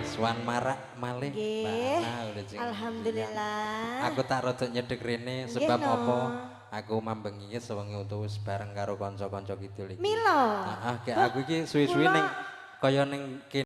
Swan marak malih. Nggih. Mbak Ana Alhamdulillah. Aku tak rada nyedhek rene Nggih sebab no. apa? Aku mambeng iki sewengi utawa bareng karo kanca-kanca kidul iki. Mila. Heeh, aku iki suwi-suwi ning kaya ning